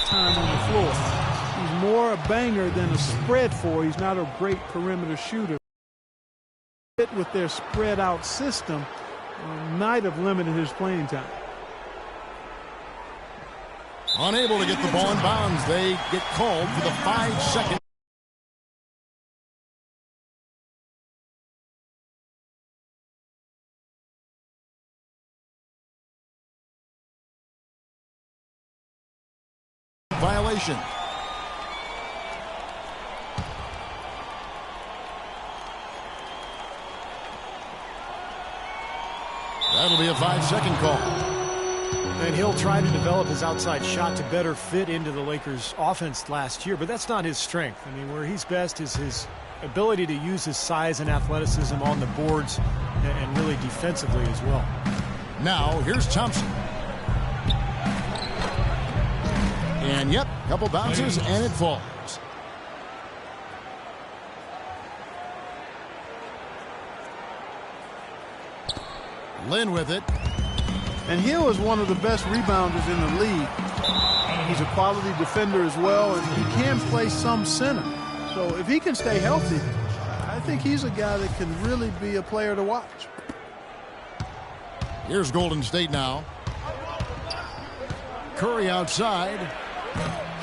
time on the floor. He's more a banger than a spread four. He's not a great perimeter shooter. With their spread out system, might have limited his playing time. Unable to get the ball in bounds. They get called for the 5-second. Violation. That'll be a 5-second call. And he'll try to develop his outside shot to better fit into the Lakers' offense last year, but that's not his strength. I mean, where he's best is his ability to use his size and athleticism on the boards and really defensively as well. Now, here's Thompson. And, yep, couple bounces, and it falls. Lin with it. And Hill is one of the best rebounders in the league. He's a quality defender as well, and he can play some center. So if he can stay healthy, I think he's a guy that can really be a player to watch. Here's Golden State now. Curry outside.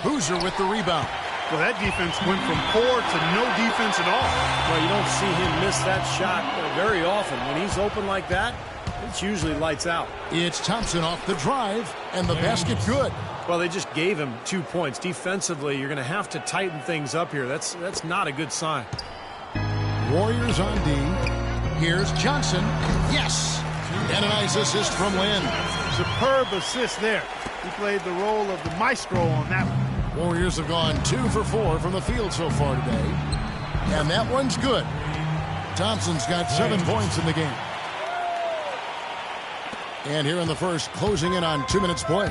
Boozer with the rebound. Well, that defense went from poor to no defense at all. Well, you don't see him miss that shot very often. When he's open like that, it's usually lights out. It's Thompson off the drive, and the basket good. Well, they just gave him 2 points. Defensively, you're going to have to tighten things up here. That's not a good sign. Warriors on D. Here's Johnson. Yes! And a nice assist from Lin. Superb assist there. He played the role of the maestro on that one. Warriors have gone 2 for 4 from the field so far today. And that one's good. Thompson's got 7 points in the game. And here in the first, closing in on 2 minutes play.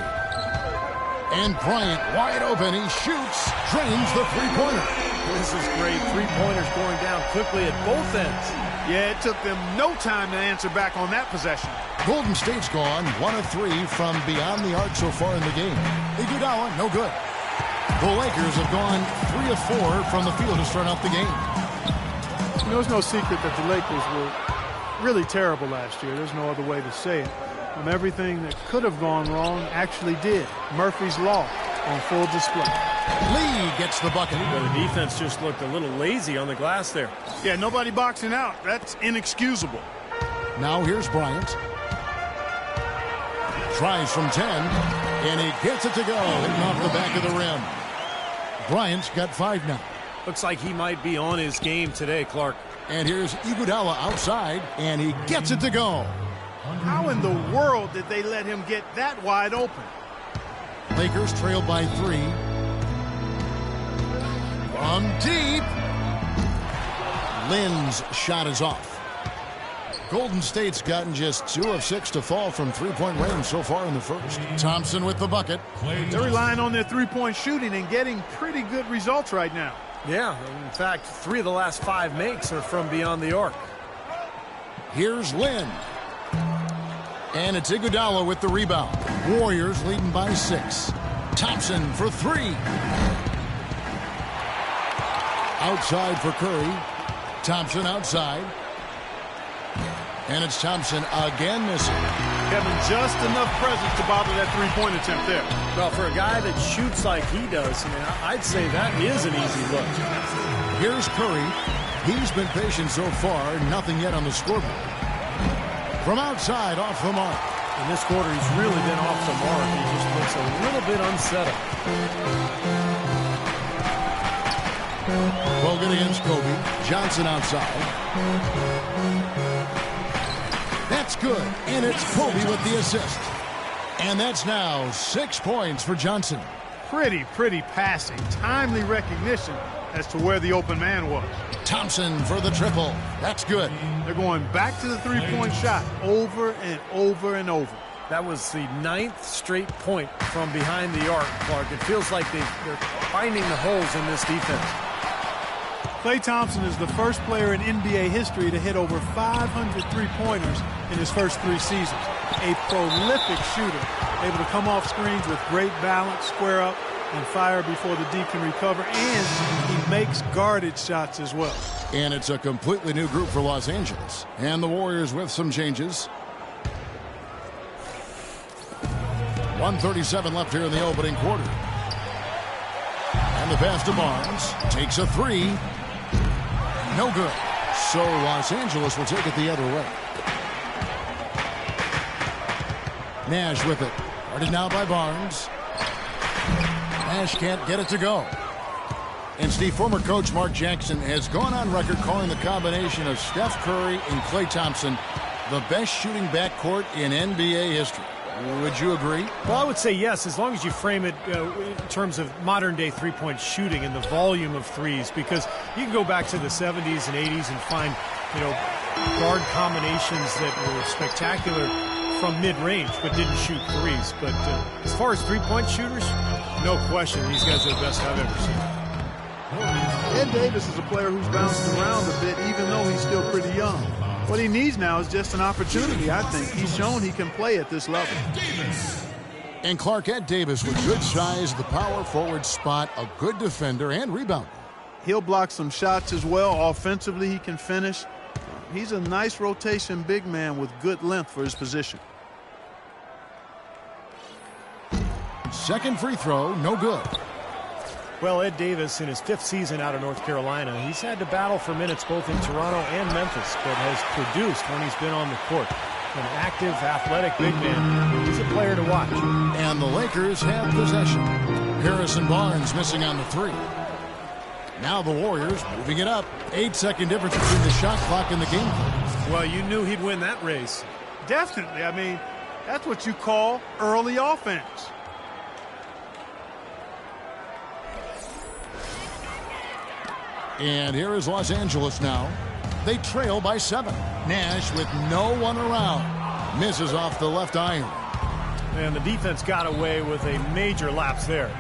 And Bryant wide open. He shoots, drains the three-pointer. This is great. Three-pointers going down quickly at both ends. Yeah, it took them no time to answer back on that possession. Golden State's gone 1 of 3 from beyond the arc so far in the game. Iguodala, no good. The Lakers have gone 3 of 4 from the field to start out the game. You know, it's no secret that the Lakers were really terrible last year. There's no other way to say it. And everything that could have gone wrong actually did. Murphy's Law on full display. Lee gets the bucket. Well, the defense just looked a little lazy on the glass there. Yeah, nobody boxing out. That's inexcusable. Now here's Bryant. Tries from 10, and he gets it to go, hitting off the back of the rim. Bryant's got 5 now. Looks like he might be on his game today, Clark. And here's Iguodala outside, and he gets it to go. How in the world did they let him get that wide open? Lakers trail by 3. From deep. Lin's shot is off. Golden State's gotten just 2 of 6 to fall from three-point range so far in the first. Thompson with the bucket. They're relying on their three-point shooting and getting pretty good results right now. Yeah, in fact, 3 of the last 5 makes are from beyond the arc. Here's Lin. And it's Iguodala with the rebound. Warriors leading by 6. Thompson for 3. Outside for Curry. Thompson outside. And it's Thompson again missing. Kevin, just enough presence to bother that three-point attempt there. Well, for a guy that shoots like he does, I mean, I'd say that is an easy look. Here's Curry. He's been patient so far. Nothing yet on the scoreboard. From outside, off the mark. In this quarter, he's really been off the mark. He just looks a little bit unsettled. Bogut against Kobe. Johnson outside. That's good. And it's Kobe with the assist. And that's now 6 points for Johnson. Pretty passing. Timely recognition as to where the open man was. Thompson for the triple. That's good. They're going back to the three-point shot over and over and over. That was the 9th straight point from behind the arc, Clark. It feels like they're finding the holes in this defense. Klay Thompson is the first player in NBA history to hit over 500 three-pointers in his first 3 seasons. A prolific shooter, able to come off screens with great balance, square up, and fire before the D can recover, and he makes guarded shots as well. And it's a completely new group for Los Angeles. And the Warriors with some changes. 1:37 left here in the opening quarter. And the pass to Barnes. Takes a three. No good. So Los Angeles will take it the other way. Nash with it. Guarded now by Barnes. Nash can't get it to go. And Steve, former coach Mark Jackson has gone on record calling the combination of Steph Curry and Klay Thompson the best shooting backcourt in NBA history. Would you agree? Well, I would say yes, as long as you frame it in terms of modern-day three-point shooting and the volume of threes, because you can go back to the 70s and 80s and find, guard combinations that were spectacular from mid-range but didn't shoot threes. But as far as three-point shooters, no question, these guys are the best I've ever seen. Ed Davis is a player who's bounced around a bit, even though he's still pretty young. What he needs now is just an opportunity, I think. He's shown he can play at this level. And Clark, Ed Davis with good size, the power forward spot, a good defender and rebounder. He'll block some shots as well. Offensively, he can finish. He's a nice rotation big man with good length for his position. Second free throw, no good. Well, Ed Davis, in his 5th season out of North Carolina, he's had to battle for minutes both in Toronto and Memphis, but has produced when he's been on the court. An active, athletic big man. He's a player to watch. And the Lakers have possession. Harrison Barnes missing on the three. Now the Warriors moving it up. 8-second difference between the shot clock and the game clock. Well, you knew he'd win that race. Definitely. I mean, that's what you call early offense. And here is Los Angeles now. They trail by 7. Nash with no one around. Misses off the left iron. And the defense got away with a major lapse there.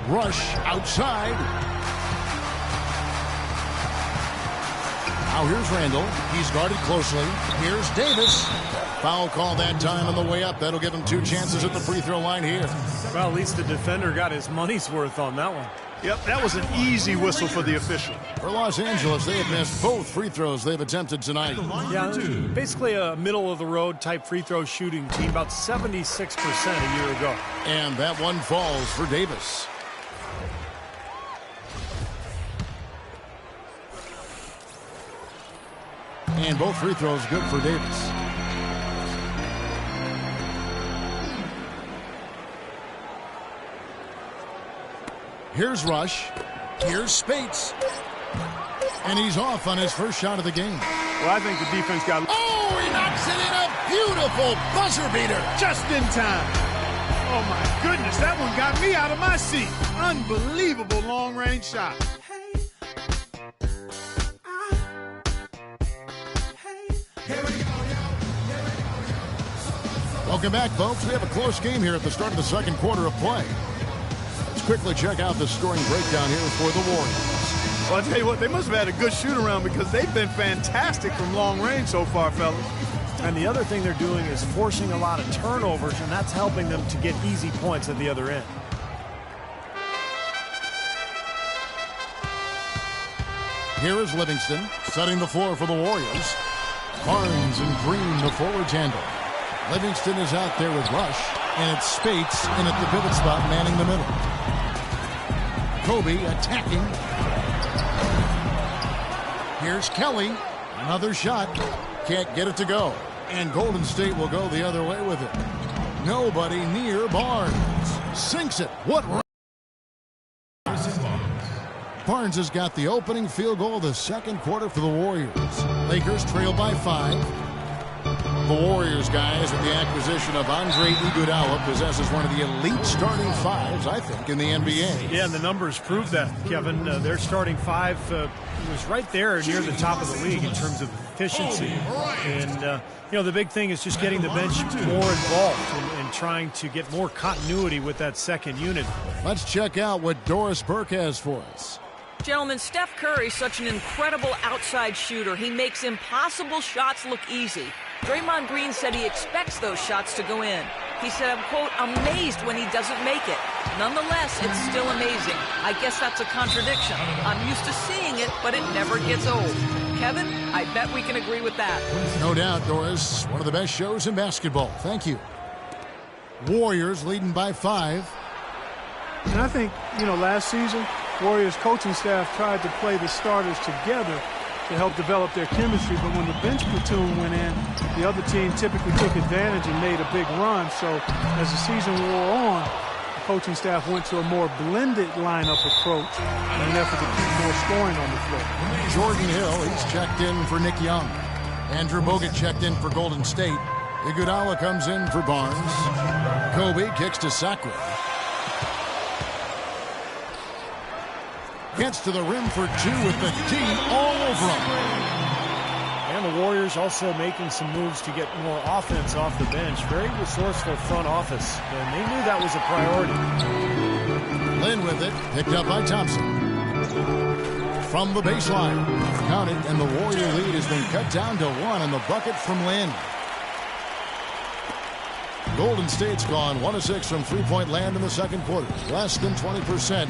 Rush outside. Now here's Randall. He's guarded closely. Here's Davis. Foul call that time on the way up. That'll give him 2 chances at the free throw line here. Well, at least the defender got his money's worth on that one. Yep, that was an easy whistle for the official. For Los Angeles, they have missed both free throws they've attempted tonight. Yeah, basically a middle-of-the-road type free throw shooting team, about 76% a year ago. And that one falls for Davis. And both free throws good for Davis. Here's Rush. Here's Spates. And he's off on his first shot of the game. Well, I think the defense got... Oh, he knocks it in, a beautiful buzzer beater. just in time. Oh, my goodness, that one got me out of my seat. Unbelievable long-range shot. Welcome back, folks. We have a close game here at the start of the second quarter of play. Let's quickly check out the scoring breakdown here for the Warriors. Well, I'll tell you what, they must have had a good shoot-around because they've been fantastic from long range so far, fellas. And the other thing they're doing is forcing a lot of turnovers, and that's helping them to get easy points at the other end. Here is Livingston setting the floor for the Warriors. Barnes and Green, the forwards handle. Livingston is out there with Rush, and it's Spates in at the pivot spot, manning the middle. Kobe attacking. Here's Kelly. Another shot. Can't get it to go. And Golden State will go the other way with it. Nobody near Barnes. Sinks it. What? Barnes has got the opening field goal of the second quarter for the Warriors. Lakers trail by 5. The Warriors, guys, with the acquisition of Andre Iguodala, possesses one of the elite starting fives, I think, in the NBA. Yeah, and the numbers prove that, Kevin. Their starting five was right there near the top of the league in terms of efficiency. And, the big thing is just getting the bench more involved and trying to get more continuity with that second unit. Let's check out what Doris Burke has for us. Gentlemen, Steph Curry's such an incredible outside shooter. He makes impossible shots look easy. Draymond Green said he expects those shots to go in. He said, I'm, quote, amazed when he doesn't make it. Nonetheless, it's still amazing. I guess that's a contradiction. I'm used to seeing it, but it never gets old. Kevin, I bet we can agree with that. No doubt, Doris. One of the best shows in basketball. Thank you. Warriors leading by 5. And I think, last season, Warriors coaching staff tried to play the starters together to help develop their chemistry, but when the bench platoon went in, the other team typically took advantage and made a big run. So as the season wore on, the coaching staff went to a more blended lineup approach in an effort to keep more scoring on the floor. Jordan Hill, he's checked in for Nick Young. Andrew Bogut checked in for Golden State. Iguodala comes in for Barnes. Kobe kicks to Sacre. Gets to the rim for 2 with the D all over him. And the Warriors also making some moves to get more offense off the bench. Very resourceful front office, and they knew that was a priority. Lynn with it, picked up by Thompson. From the baseline, count it, and the Warrior lead has been cut down to 1 in the bucket from Lynn. Golden State's gone 1 of 6 from three-point land in the second quarter, less than 20%.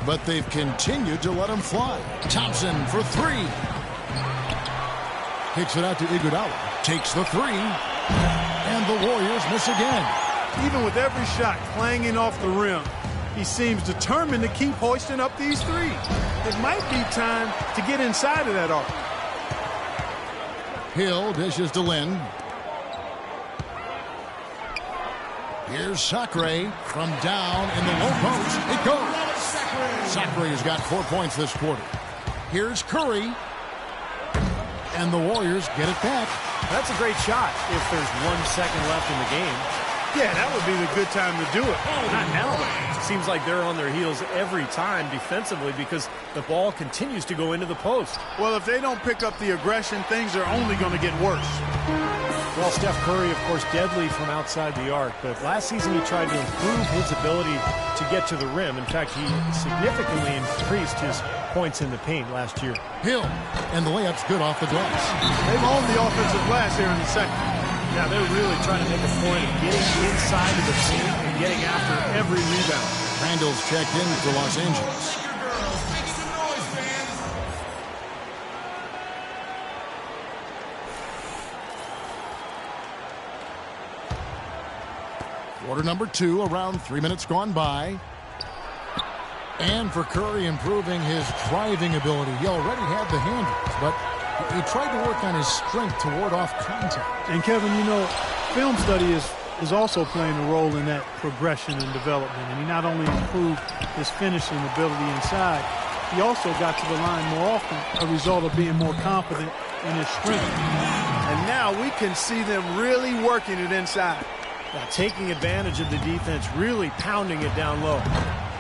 But they've continued to let him fly. Thompson for 3. Kicks it out to Iguodala. Takes the 3. And the Warriors miss again. Even with every shot clanging off the rim, he seems determined to keep hoisting up these threes. It might be time to get inside of that arc. Hill dishes to Lynn. Here's Sacre from down in the low post. It goes. Sacre has got 4 points this quarter. Here's Curry. And the Warriors get it back. That's a great shot if there's 1 second left in the game. Yeah, that would be the good time to do it. Not now, though. It seems like they're on their heels every time defensively because the ball continues to go into the post. Well, if they don't pick up the aggression, things are only going to get worse. Well, Steph Curry, of course, deadly from outside the arc, but last season he tried to improve his ability to get to the rim. In fact, he significantly increased his points in the paint last year. Hill, and the layup's good off the glass. They've owned the offensive glass here in the second. Yeah, they're really trying to make a point of getting inside of the paint and getting after every rebound. Randall's checked in for Los Angeles. Quarter number 2, around 3 minutes gone by. And for Curry improving his driving ability. He already had the handles, but he tried to work on his strength to ward off contact. And Kevin, film study is also playing a role in that progression and development. And he not only improved his finishing ability inside, he also got to the line more often, a result of being more confident in his strength. And now we can see them really working it inside. Taking advantage of the defense, really pounding it down low.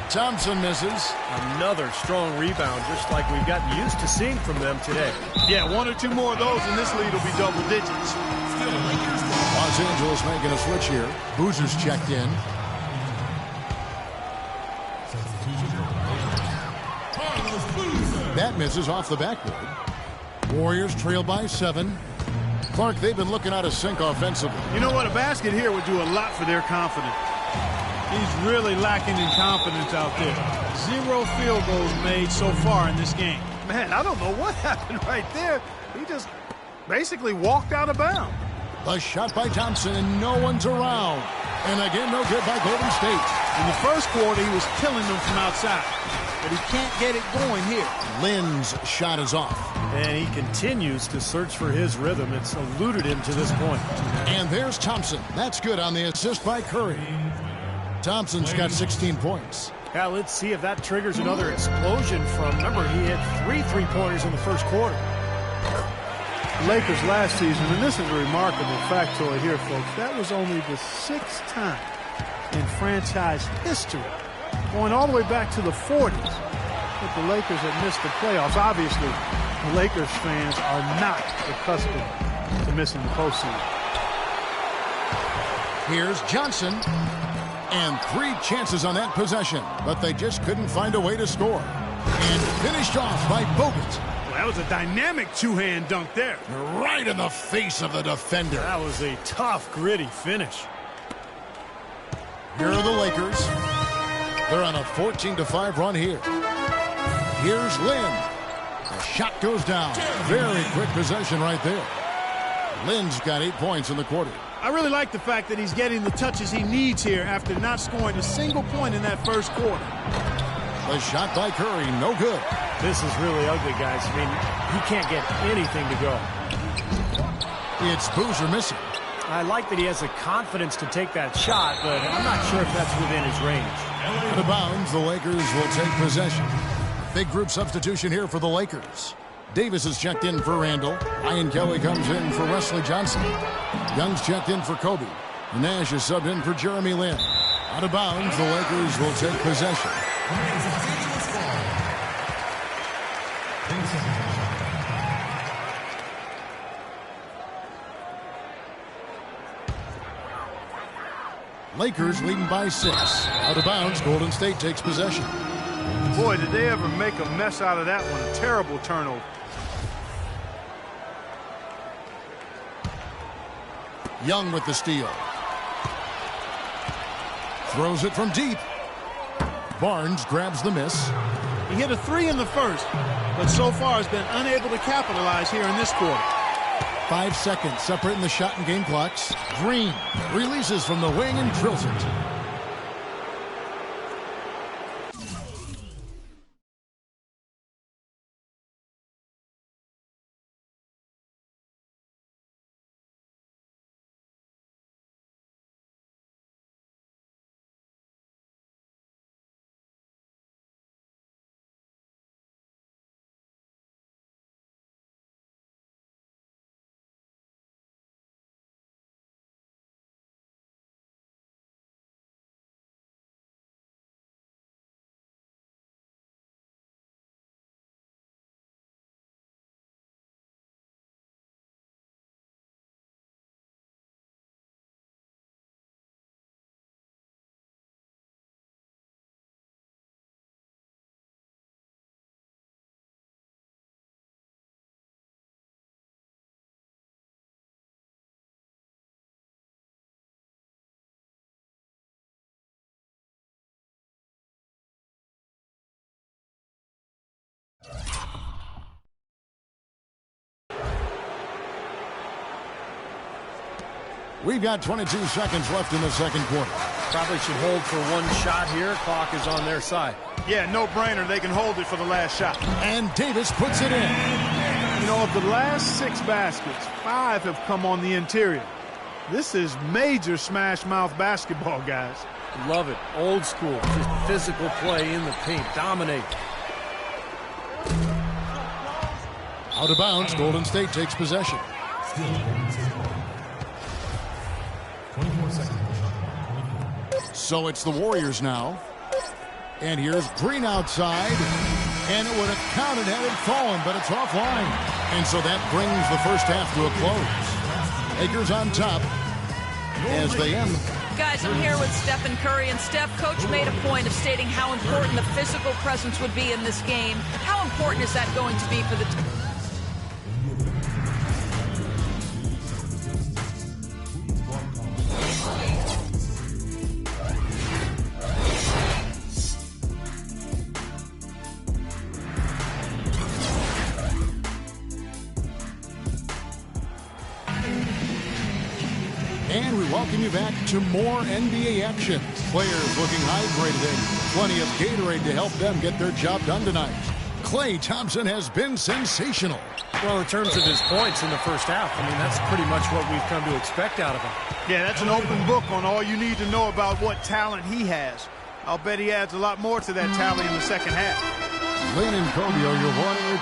Thompson misses. Another strong rebound, just like we've gotten used to seeing from them today. Yeah, 1 or 2 more of those, and this lead will be double digits. Los Angeles making a switch here. Boozer's checked in. That misses off the backboard. Warriors trail by 7. Clark, they've been looking out of sync offensively. You know what? A basket here would do a lot for their confidence. He's really lacking in confidence out there. 0 field goals made so far in this game. Man, I don't know what happened right there. He just basically walked out of bounds. A shot by Thompson, and no one's around. And again, no good by Golden State. In the first quarter, he was killing them from outside. But he can't get it going here. Lynn's shot is off. And he continues to search for his rhythm. It's eluded him to this point. And there's Thompson. That's good on the assist by Curry. Thompson's got 16 points. Yeah, let's see if that triggers another explosion from, remember, he hit 3 3-pointers in the first quarter. Lakers last season, and this is a remarkable factoid here, folks, that was only the 6th time in franchise history, going all the way back to the 40s, that the Lakers had missed the playoffs. Obviously, the Lakers fans are not accustomed to missing the postseason. Here's Johnson. And 3 chances on that possession, but they just couldn't find a way to score. And finished off by Bogut. Well, that was a dynamic 2-hand dunk there. Right in the face of the defender. That was a tough, gritty finish. Here are the Lakers. They're on a 14-5 run here. Here's Lin. The shot goes down. Very quick possession right there. Lin's got 8 points in the quarter. I really like the fact that he's getting the touches he needs here after not scoring a single point in that first quarter. The shot by Curry, no good. This is really ugly, guys. I mean, he can't get anything to go. It's Boozer missing. I like that he has the confidence to take that shot, but I'm not sure if that's within his range. Out of bounds, the Lakers will take possession. Big group substitution here for the Lakers. Davis is checked in for Randall. Ian Kelly comes in for Wesley Johnson. Young's checked in for Kobe. Nash is subbed in for Jeremy Lin. Out of bounds, the Lakers will take possession. Lakers leading by 6. Out of bounds, Golden State takes possession. Boy, did they ever make a mess out of that one. A terrible turnover. Young with the steal. Throws it from deep. Barnes grabs the miss. He hit a 3 in the first, but so far has been unable to capitalize here in this quarter. 5 seconds separating the shot and game clocks. Green releases from the wing and drills it. We've got 22 seconds left in the second quarter. Probably should hold for one shot here. Clock is on their side. Yeah, no-brainer. They can hold it for the last shot. And Davis puts it in. You know, of the last 6 baskets, 5 have come on the interior. This is major smash-mouth basketball, guys. Love it. Old school. Just physical play in the paint. Dominate. Out of bounds, Golden State takes possession. 24 seconds. So it's the Warriors now. And here's Green outside. And it would have counted had it fallen, but it's offline. And so that brings the first half to a close. Lakers on top as they end. Guys, I'm here with Stephen Curry. And Steph, Coach made a point of stating how important the physical presence would be in this game. How important is that going to be for the team? And we welcome you back to more NBA action. Players looking hydrated and plenty of Gatorade to help them get their job done tonight. Klay Thompson has been sensational. Well, in terms of his points in the first half, I mean, that's pretty much what we've come to expect out of him. Yeah, that's an open book on all you need to know about what talent he has. I'll bet he adds a lot more to that tally in the second half. Lin and Kobe are your 1 or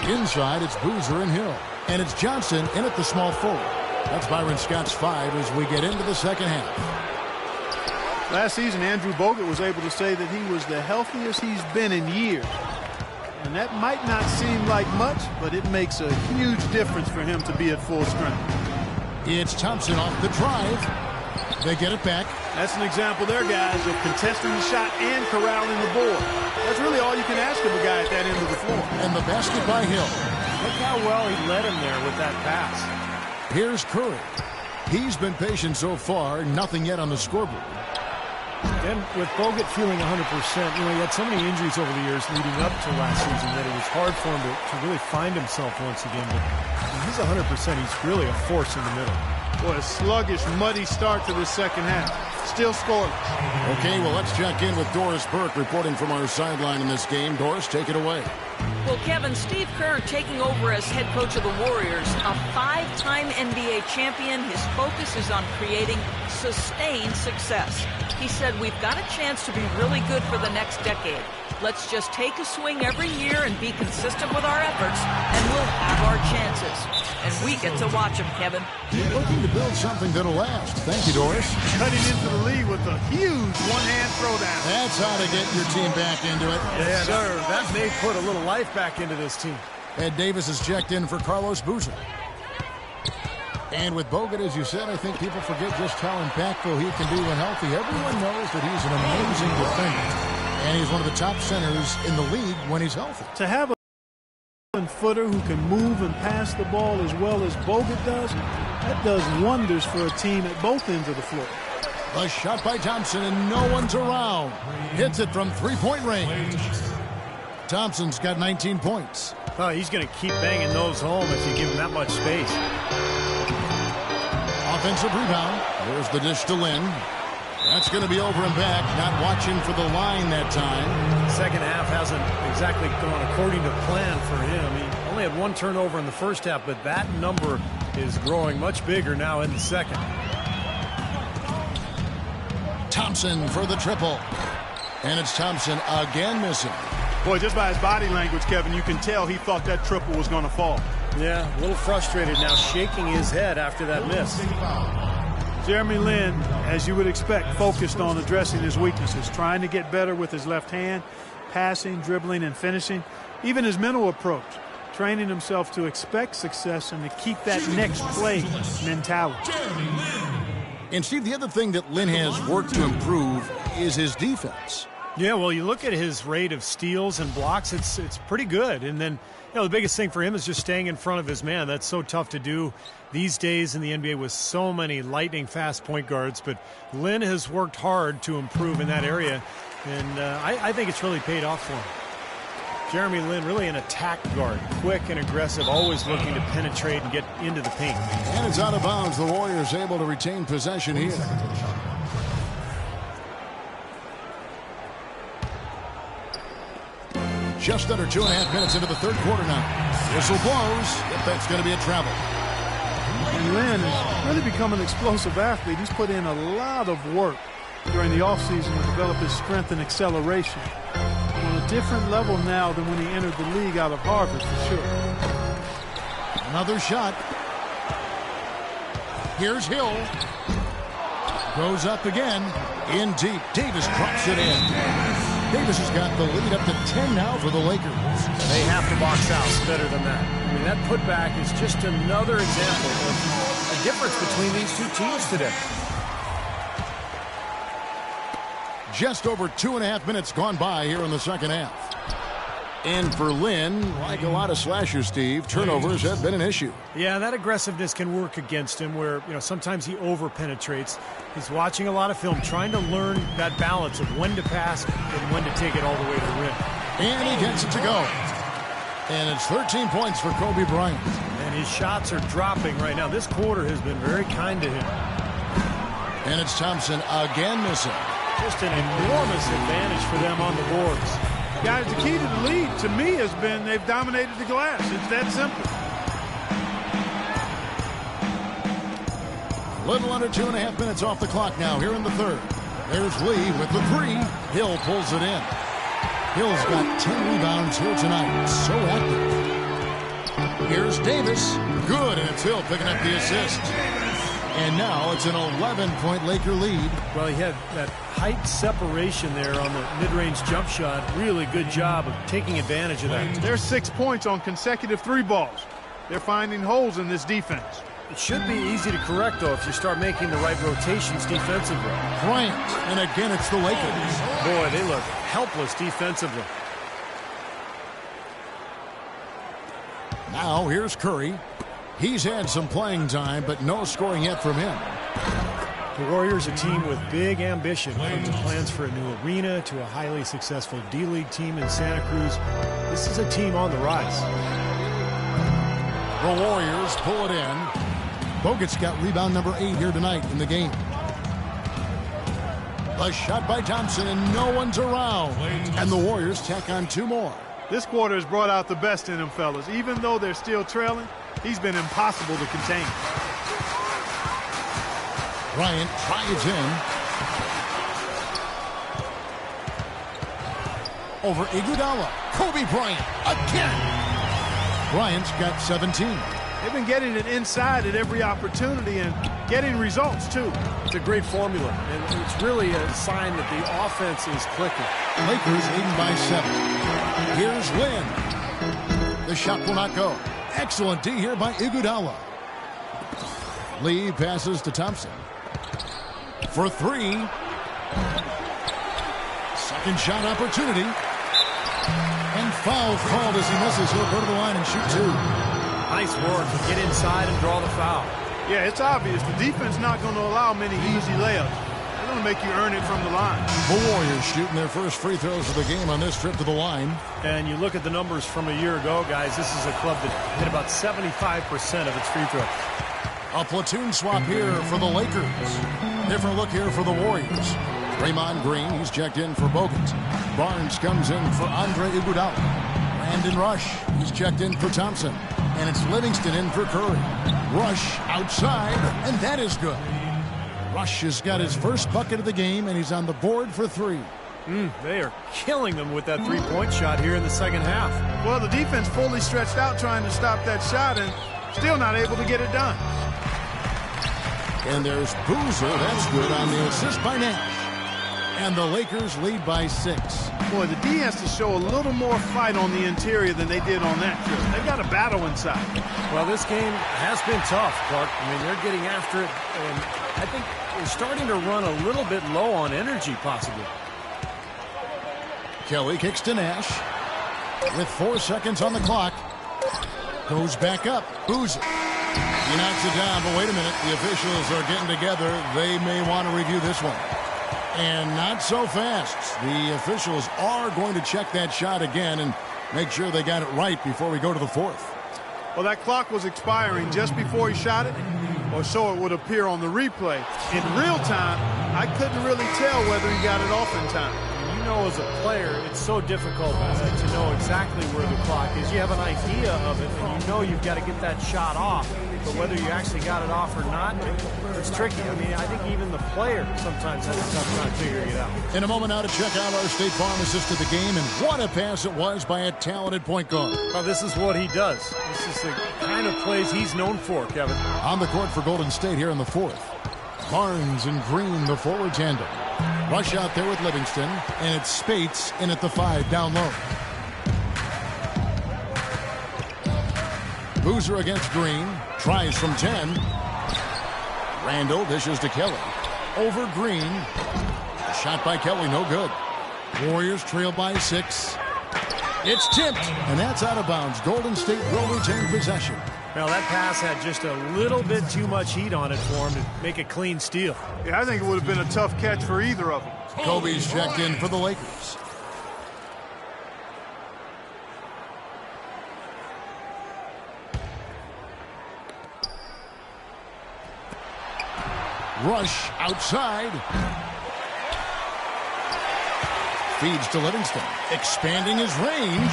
2. Inside, it's Boozer and Hill. And it's Johnson in at the small forward. That's Byron Scott's 5 as we get into the second half. Last season, Andrew Bogut was able to say that he was the healthiest he's been in years. And that might not seem like much, but it makes a huge difference for him to be at full strength. It's Thompson off the drive. They get it back. That's an example there, guys, of contesting the shot and corralling the board. That's really all you can ask of a guy at that end of the floor. And the basket by Hill. Look how well he led him there with that pass. Here's Curry. He's been patient so far, nothing yet on the scoreboard. And with Bogut feeling 100%, he had so many injuries over the years leading up to last season that it was hard for him to really find himself once again. But when he's 100%, he's really a force in the middle. Boy, a sluggish, muddy start to the second half. Still scoring. Okay, well, let's check in with Doris Burke reporting from our sideline in this game. Doris, take it away. Well, Kevin, Steve Kerr taking over as head coach of the Warriors, a 5-time NBA champion. His focus is on creating sustained success. He said, we've got a chance to be really good for the next decade. Let's just take a swing every year and be consistent with our efforts, and we'll have our chances. And we get to watch them, Kevin. Looking to build something that'll last. Thank you, Doris. Cutting into the lead with a huge one-hand throwdown. That's how to get your team back into it. Yes, sir. That may put a little life back into this team. Ed Davis has checked in for Carlos Boozer. And with Bogut, as you said, I think people forget just how impactful he can be when healthy. Everyone knows that he's an amazing defender. And he's one of the top centers in the league when he's healthy. To have a footer who can move and pass the ball as well as Bogut does, that does wonders for a team at both ends of the floor. A shot by Thompson, and no one's around. Hits it from three-point range. Thompson's got 19 points. Oh, he's going to keep banging those home if you give him that much space. Offensive rebound. There's the dish to Lynn. That's going to be over and back. Not watching for the line that time. Second half hasn't exactly gone according to plan for him. He only had one turnover in the first half, but that number is growing much bigger now in the second. Thompson for the triple. And it's Thompson again missing. Boy, just by his body language, Kevin, you can tell he thought that triple was going to fall. Yeah, a little frustrated now, shaking his head after that miss. Jeremy Lin, as you would expect, focused on addressing his weaknesses, trying to get better with his left hand, passing, dribbling, and finishing. Even his mental approach, training himself to expect success and to keep that next play mentality. And Steve, the other thing that Lin has worked to improve is his defense. Yeah, well, you look at his rate of steals and blocks, it's pretty good. And then, the biggest thing for him is just staying in front of his man. That's so tough to do these days in the NBA with so many lightning-fast point guards. But Lin has worked hard to improve in that area, and I think it's really paid off for him. Jeremy Lin, really an attack guard, quick and aggressive, always looking to penetrate and get into the paint. And it's out of bounds. The Warriors able to retain possession here. Just under 2.5 minutes into the third quarter now. Whistle blows. If that's going to be a travel. And Lin has really become an explosive athlete. He's put in a lot of work during the offseason to develop his strength and acceleration. On a different level now than when he entered the league out of Harvard, for sure. Another shot. Here's Hill. Goes up again. In deep. Davis drops it in. Davis has got the lead up to 10 now for the Lakers. They have to box out better than that. I mean, that putback is just another example of a difference between these two teams today. Just over 2.5 minutes gone by here in the second half. And for Lin, like a lot of slashers, Steve, turnovers have been an issue. Yeah, that aggressiveness can work against him where, sometimes he over-penetrates. He's watching a lot of film, trying to learn that balance of when to pass and when to take it all the way to the rim. And he gets it to go. And it's 13 points for Kobe Bryant. And his shots are dropping right now. This quarter has been very kind to him. And it's Thompson again missing. Just an enormous advantage for them on the boards. Guys, the key to the lead, to me, has been they've dominated the glass. It's that simple. Little under 2.5 minutes off the clock now here in the third. There's Lee with the three. Hill pulls it in. Hill's got 10 rebounds here tonight. So active. Here's Davis. Good, and it's Hill picking up the assist. And now it's an 11-point Laker lead. Well, he had that height separation there on the mid-range jump shot. Really good job of taking advantage of that. There's 6 points on consecutive 3 balls. They're finding holes in this defense. It should be easy to correct, though, if you start making the right rotations defensively. Bryant, and again it's the Lakers. Boy, they look helpless defensively. Now here's Curry. He's had some playing time, but no scoring yet from him. The Warriors, a team with big ambition, from the plans for a new arena to a highly successful D-League team in Santa Cruz. This is a team on the rise. The Warriors pull it in. Bogut's got rebound number 8 here tonight in the game. A shot by Thompson, and no one's around. And the Warriors tack on 2 more. This quarter has brought out the best in them, fellas. Even though they're still trailing, he's been impossible to contain. Bryant drives in. Over Iguodala. Kobe Bryant again. Bryant's got 17. They've been getting it inside at every opportunity and getting results, too. It's a great formula, and it's really a sign that the offense is clicking. Lakers leading by 7. Here's Lynn. The shot will not go. Excellent D here by Iguodala. Lee passes to Thompson. For 3. Second shot opportunity. And foul called as he misses. He'll go to the line and shoot 2. Nice work to get inside and draw the foul. Yeah, it's obvious. The defense not going to allow many easy layups. They're going to make you earn it from the line. The Warriors shooting their first free throws of the game on this trip to the line. And you look at the numbers from a year ago, guys. This is a club that hit about 75% of its free throws. A platoon swap here for the Lakers. Different look here for the Warriors. Draymond Green, he's checked in for Bogut. Barnes comes in for Andre Iguodala. Brandon Rush, he's checked in for Thompson. And it's Livingston in for Curry. Rush outside, and that is good. Rush has got his first bucket of the game, and he's on the board for 3. They are killing them with that three-point shot here in the second half. Well, the defense fully stretched out trying to stop that shot and still not able to get it done. And there's Boozer. That's good on the assist by Nash. And the Lakers lead by 6. Boy, the D has to show a little more fight on the interior than they did on that trip. They've got a battle inside. Well, this game has been tough, Clark. I mean, they're getting after it, and I think they're starting to run a little bit low on energy, possibly. Kelly kicks to Nash. With 4 seconds on the clock. Goes back up. Boozer. He knocks it down, but wait a minute. The officials are getting together. They may want to review this one. And not so fast. The officials are going to check that shot again and make sure they got it right before we go to the 4th. Well, that clock was expiring just before he shot it, or so it would appear on the replay. In real time, I couldn't really tell whether he got it off in time. You know, as a player, it's so difficult to know exactly where the clock is. You have an idea of it, and you know you've got to get that shot off. But whether you actually got it off or not, it's tricky. I mean, I think even the player sometimes has a tough time figuring it out. In a moment now to check out our State Farm assist of the game, and what a pass it was by a talented point guard. Well, this is what he does. This is the kind of plays he's known for, Kevin. On the court for Golden State here in the 4th. Barnes and Green, the forward tandem. Rush out there with Livingston, and it's Spates in at the 5 down low. Boozer against Green. Tries from 10. Randall dishes to Kelly. Over Green. A shot by Kelly, no good. Warriors trail by 6. It's tipped, and that's out of bounds. Golden State will retain possession. Well, that pass had just a little bit too much heat on it for him to make a clean steal. Yeah, I think it would have been a tough catch for either of them. Kobe's checked in for the Lakers. Rush outside. Feeds to Livingston. Expanding his range.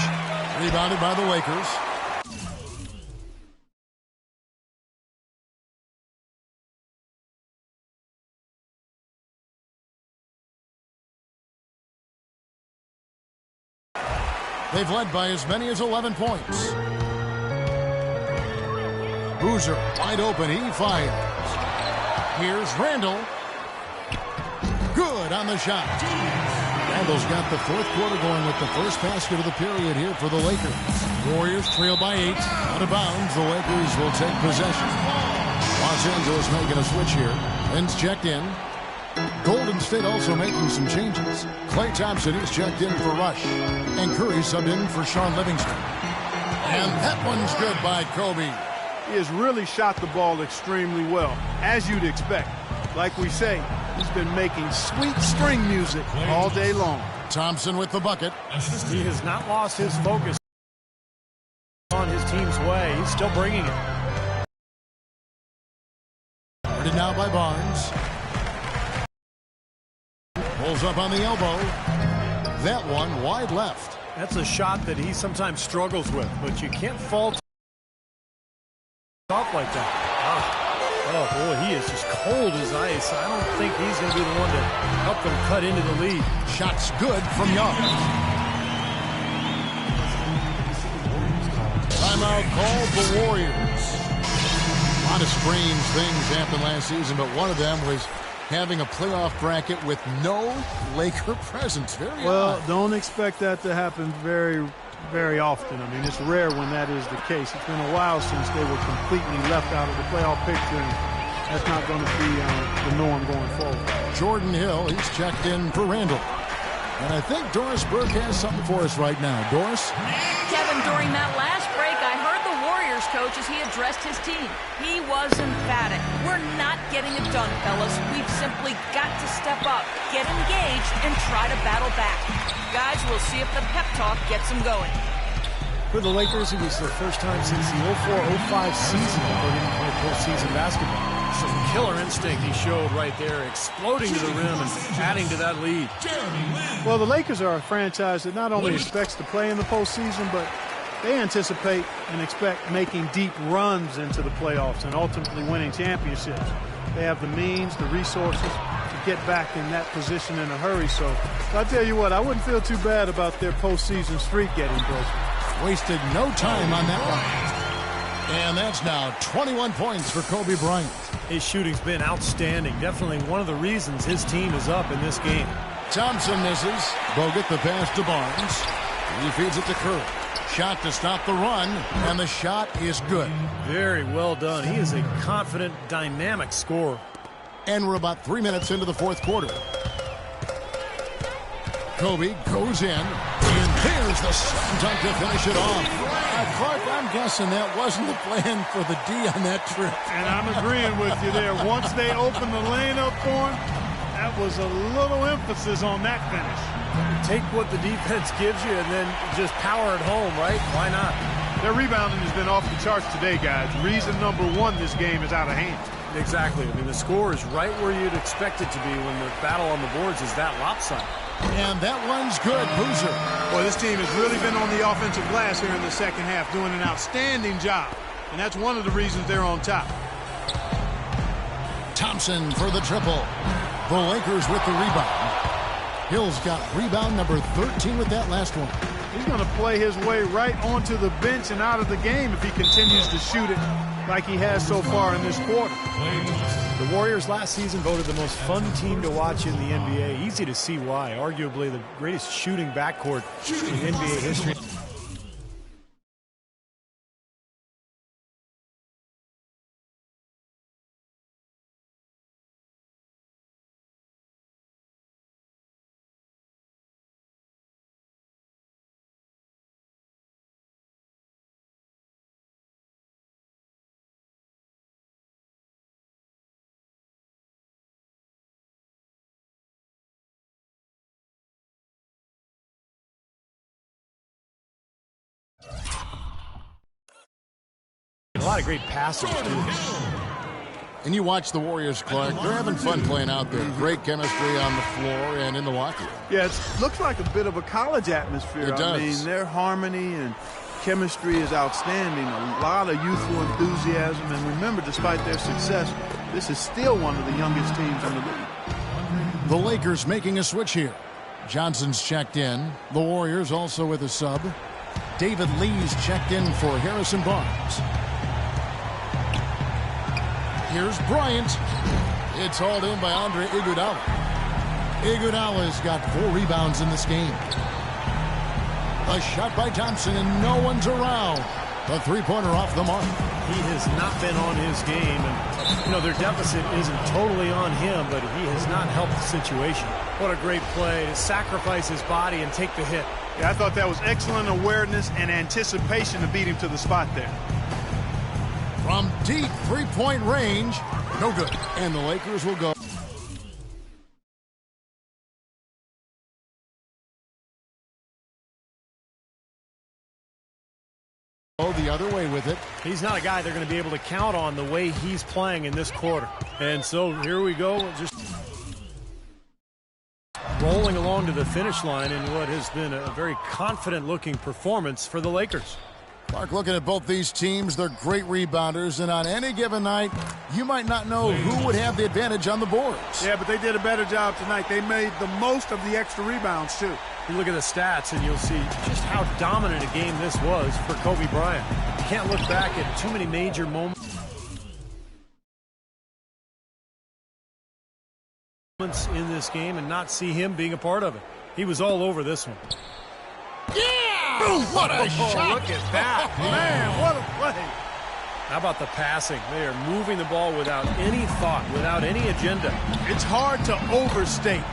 Rebounded by the Lakers. They've led by as many as 11 points. Boozer wide open. He fires. Here's Randall. Good on the shot. Randall's got the 4th quarter going with the first basket of the period here for the Lakers. Warriors trail by 8. Out of bounds, the Lakers will take possession. Los Angeles making a switch here. Ben's checked in. Golden State also making some changes. Klay Thompson is checked in for Rush. And Curry subbed in for Sean Livingston. And that one's good by Kobe. He has really shot the ball extremely well, as you'd expect. Like we say, he's been making sweet string music all day long. Thompson with the bucket. He has not lost his focus on his team's way. He's still bringing it. Guarded now by Barnes. Pulls up on the elbow. That one wide left. That's a shot that he sometimes struggles with, but you can't fault off like that. Oh, boy, he is just cold as ice. I don't think he's going to be the one to help them cut into the lead. Shot's good from Young. Timeout called the Warriors. A lot of strange things happened last season, but one of them was having a playoff bracket with no Laker presence. Very well, odd. Don't expect that to happen very, very often. I mean, it's rare when that is the case. It's been a while since they were completely left out of the playoff picture, and that's not going to be the norm going forward. Jordan Hill, he's checked in for Randall. And I think Doris Burke has something for us right now. Doris? Kevin, during that last break, I heard the Warriors coach as he addressed his team. He was emphatic. We're not getting it done, fellas. We've simply got to step up, get engaged, and try to battle back. Guys, we'll see if the pep talk gets them going. For the Lakers, it was the first time since the 04-05 season that they didn't play postseason basketball. Some killer instinct he showed right there, exploding to the rim and adding to that lead. Well, the Lakers are a franchise that not only expects to play in the postseason, but they anticipate and expect making deep runs into the playoffs and ultimately winning championships. They have the means, the resources to get back in that position in a hurry. So I'll tell you what, I wouldn't feel too bad about their postseason streak getting broken. Wasted no time on that one. And that's now 21 points for Kobe Bryant. His shooting's been outstanding. Definitely one of the reasons his team is up in this game. Thompson misses. Bogut the pass to Barnes. He feeds it to Curry. Shot to stop the run, and the shot is good. Very well done. He is a confident, dynamic scorer. And we're about 3 minutes into the fourth quarter. Kobe goes in, and there's the slam dunk to finish it off. Clark, I'm guessing that wasn't the plan for the D on that trip. And I'm agreeing with you there. Once they opened the lane up for him, that was a little emphasis on that finish. Take what the defense gives you and then just power it home, right? Why not? Their rebounding has been off the charts today, guys. Reason number one, this game is out of hand. Exactly. I mean, the score is right where you'd expect it to be when the battle on the boards is that lopsided. And that one's good. Boozer. Boy, this team has really been on the offensive glass here in the second half, doing an outstanding job. And that's one of the reasons they're on top. Thompson for the triple. The Lakers with the rebound. Hill's got rebound number 13 with that last one. He's going to play his way right onto the bench and out of the game if he continues to shoot it like he has so far in this quarter. The Warriors last season voted the most fun team to watch in the NBA. Easy to see why. Arguably the greatest shooting backcourt in NBA history. A lot of great passing, too. And you watch the Warriors, Clark. They're having fun playing out there. Great chemistry on the floor and in the locker room. Yeah, it looks like a bit of a college atmosphere. It does. I mean, their harmony and chemistry is outstanding. A lot of youthful enthusiasm. And remember, despite their success, this is still one of the youngest teams in the league. The Lakers making a switch here. Johnson's checked in. The Warriors also with a sub. David Lee's checked in for Harrison Barnes. Here's Bryant. It's hauled in by Andre Iguodala. Iguodala's got 4 rebounds in this game. A shot by Thompson, and no one's around. A three-pointer off the mark. He has not been on his game, and, you know, their deficit isn't totally on him, but he has not helped the situation. What a great play to sacrifice his body and take the hit. Yeah, I thought that was excellent awareness and anticipation to beat him to the spot there. From deep three-point range, no good. And the Lakers will go. The other way with it. He's not a guy they're going to be able to count on the way he's playing in this quarter. And so here we go, just rolling along to the finish line in what has been a very confident-looking performance for the Lakers. Mark, looking at both these teams, they're great rebounders, and on any given night, you might not know who would have the advantage on the boards. Yeah, but they did a better job tonight. They made the most of the extra rebounds, too. You look at the stats, and you'll see just how dominant a game this was for Kobe Bryant. You can't look back at too many major moments in this game and not see him being a part of it. He was all over this one. Yeah! Boom, what a shot! Look at that. Man, what a play. How about the passing? They are moving the ball without any thought, without any agenda. It's hard to overstate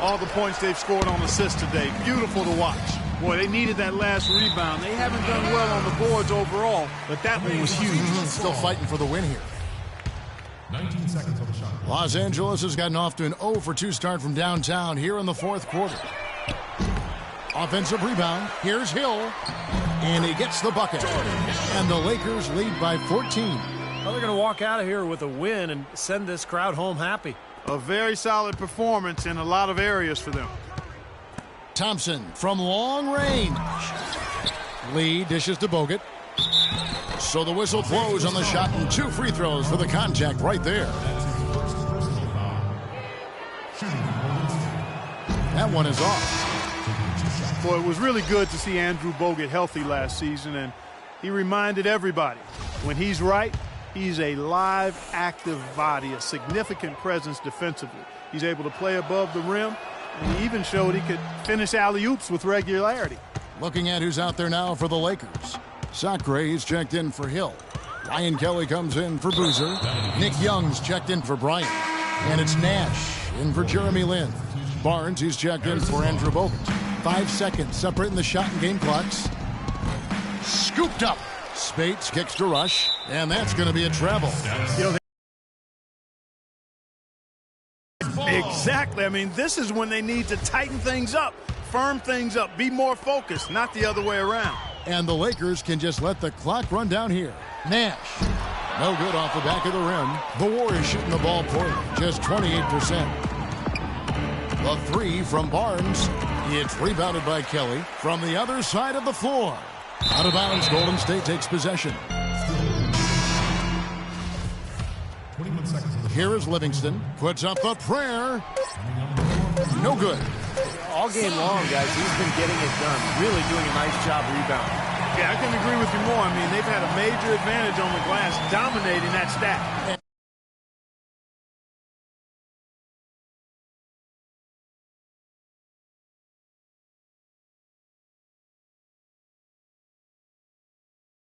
all the points they've scored on assists today. Beautiful to watch. Boy, they needed that last rebound. They haven't done well on the boards overall, but that one was huge. Still fighting for the win here. 19 seconds on the shot. Los Angeles has gotten off to an 0-for-2 start from downtown here in the fourth quarter. Offensive rebound. Here's Hill. And he gets the bucket. And the Lakers lead by 14. Well, they're going to walk out of here with a win and send this crowd home happy. A very solid performance in a lot of areas for them. Thompson from long range. Lee dishes to Bogut. So the whistle blows on the shot and 2 free throws for the contact right there. That one is off. Boy, it was really good to see Andrew Bogut healthy last season, and he reminded everybody, when he's right, he's a live, active body, a significant presence defensively. He's able to play above the rim, and he even showed he could finish alley-oops with regularity. Looking at who's out there now for the Lakers. Sacre is checked in for Hill. Ryan Kelly comes in for Boozer. Nick Young's checked in for Bryant. And it's Nash in for Jeremy Lin. Barnes, he's checked in for Andrew Bogut. 5 seconds separating the shot and game clocks. Scooped up. Spates kicks to Rush, and that's going to be a travel. You know, exactly. I mean, this is when they need to tighten things up, firm things up, be more focused, not the other way around. And the Lakers can just let the clock run down here. Nash, no good off the back of the rim. The Warriors shooting the ball poorly, just 28%. The 3 from Barnes. It's rebounded by Kelly from the other side of the floor. Out of bounds, Golden State takes possession. 21 seconds on the shot. Here is Livingston. Puts up the prayer. No good. All game long, guys, he's been getting it done. Really doing a nice job rebounding. Yeah, I couldn't agree with you more. I mean, they've had a major advantage on the glass, dominating that stat.